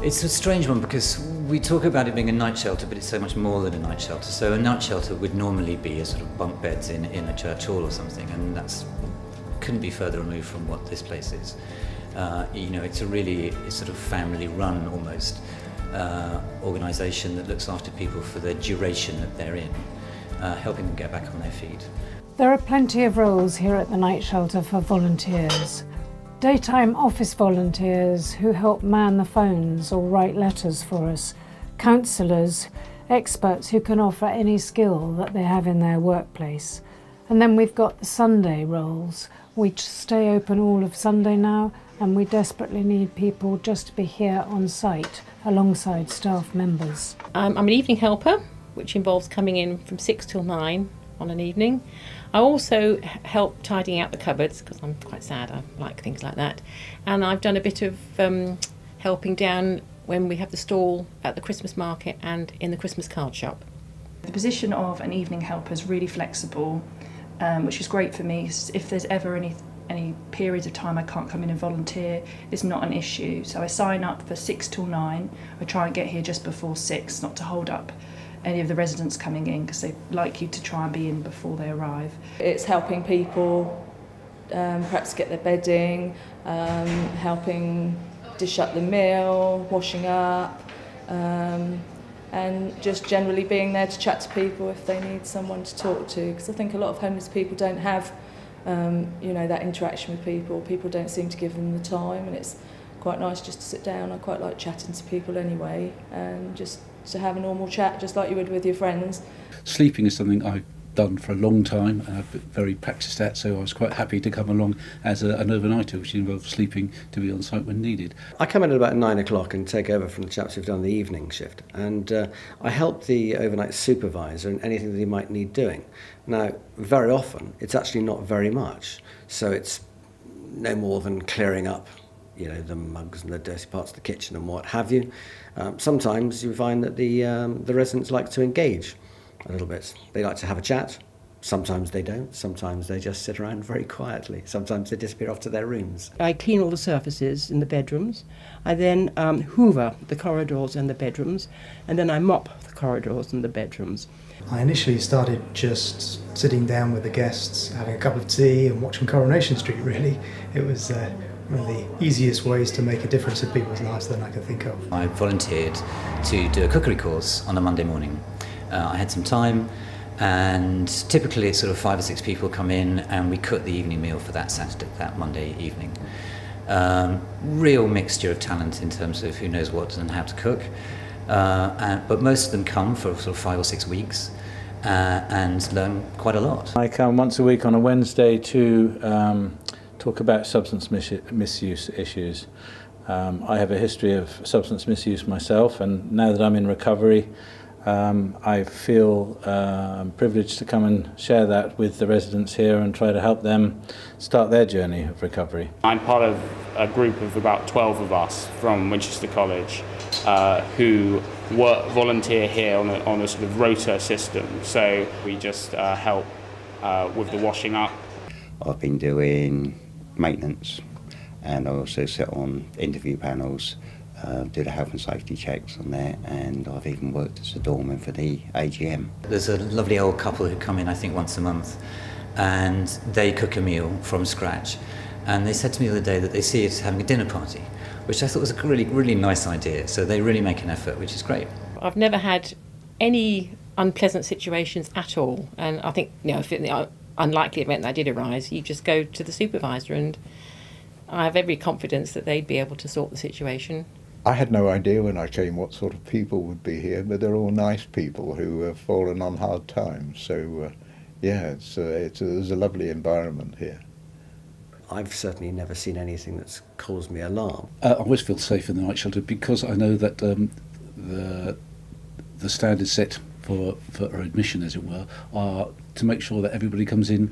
It's a strange one because we talk about it being a night shelter, but it's so much more than a night shelter. So a night shelter would normally be a sort of bunk beds in a church hall or something, and that's couldn't be further removed from what this place is. It's a really sort of family-run almost organisation that looks after people for the duration that they're in, helping them get back on their feet. There are plenty of roles here at the night shelter for volunteers. Daytime office volunteers who help man the phones or write letters for us, counsellors, experts who can offer any skill that they have in their workplace. And then we've got the Sunday roles. We stay open all of Sunday now, and we desperately need people just to be here on site alongside staff members. I'm an evening helper, which involves coming in from 6 till 9 on an evening. I also help tidying out the cupboards because I'm quite sad, I like things like that. And I've done a bit of helping down when we have the stall at the Christmas market and in the Christmas card shop. The position of an evening helper is really flexible, which is great for me. If there's ever any periods of time I can't come in and volunteer, it's not an issue. So I sign up for 6 till 9. I try and get here just before 6, not to hold up any of the residents coming in, because they like you to try and be in before they arrive. It's helping people perhaps get their bedding, helping dish up the meal, washing up, and just generally being there to chat to people if they need someone to talk to, because I think a lot of homeless people don't have that interaction with people. People don't seem to give them the time, and it's quite nice just to sit down. I quite like chatting to people anyway, and just to have a normal chat just like you would with your friends. Sleeping is something I've done for a long time and I've been very practised at, so I was quite happy to come along as an overnighter, which involves sleeping to be on site when needed. I come in at about 9 o'clock and take over from the chaps who've done the evening shift, and I help the overnight supervisor in anything that he might need doing. Now, very often it's actually not very much, so it's no more than clearing up the mugs and the dirty parts of the kitchen and what have you. Sometimes you find that the residents like to engage a little bit. They like to have a chat. Sometimes they don't. Sometimes they just sit around very quietly. Sometimes they disappear off to their rooms. I clean all the surfaces in the bedrooms. I then hoover the corridors and the bedrooms, and then I mop the corridors and the bedrooms. I initially started just sitting down with the guests, having a cup of tea and watching Coronation Street, really. It was one of the easiest ways to make a difference in people's lives that I could think of. I volunteered to do a cookery course on a Monday morning. I had some time, and typically it's sort of 5 or 6 people come in and we cook the evening meal for that Monday evening. Real mixture of talent in terms of who knows what and how to cook, but most of them come for sort of 5 or 6 weeks and learn quite a lot. I come once a week on a Wednesday to talk about substance misuse issues. I have a history of substance misuse myself, and now that I'm in recovery, I feel privileged to come and share that with the residents here and try to help them start their journey of recovery. I'm part of a group of about 12 of us from Winchester College who volunteer here on a sort of rota system. So we just help with the washing up. I've been doing maintenance, and I also sit on interview panels, do the health and safety checks on there, and I've even worked as a doorman for the AGM. There's a lovely old couple who come in, I think, once a month, and they cook a meal from scratch. And they said to me the other day that they see it as having a dinner party, which I thought was a really, really nice idea. So they really make an effort, which is great. I've never had any unpleasant situations at all, and I think if in the unlikely event that did arise, you just go to the supervisor, and I have every confidence that they'd be able to sort the situation. I had no idea when I came what sort of people would be here, but they're all nice people who have fallen on hard times. So, there's a lovely environment here. I've certainly never seen anything that's caused me alarm. I always feel safe in the night shelter because I know that the standards set for admission, as it were, are to make sure that everybody comes in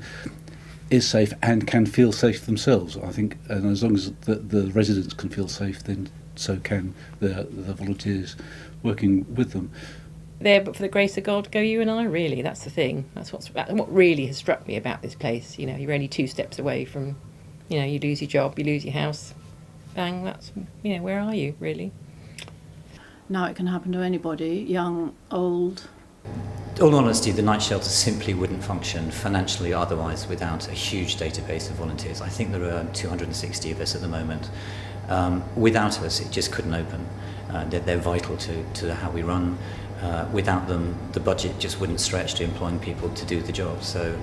is safe and can feel safe themselves. I think, and as long as the residents can feel safe, then so can the volunteers working with them. There, but for the grace of God, go you and I, really. That's the thing. That's what really has struck me about this place. You're only 2 steps away from, you lose your job, you lose your house. Bang, that's, where are you, really? now it can happen to anybody, young, old. All honesty, the night shelter simply wouldn't function financially or otherwise without a huge database of volunteers. I think there are 260 of us at the moment. Without us, it just couldn't open. They're vital to how we run. Without them, the budget just wouldn't stretch to employing people to do the job. So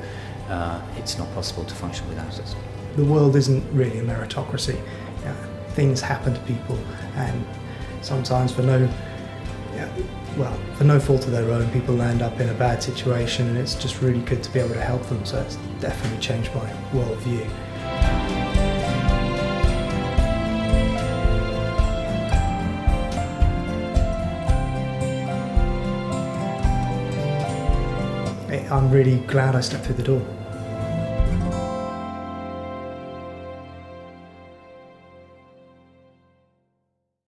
it's not possible to function without us. The world isn't really a meritocracy. Things happen to people, and sometimes for no fault of their own, people end up in a bad situation, and it's just really good to be able to help them. So it's definitely changed my worldview. I'm really glad I stepped through the door.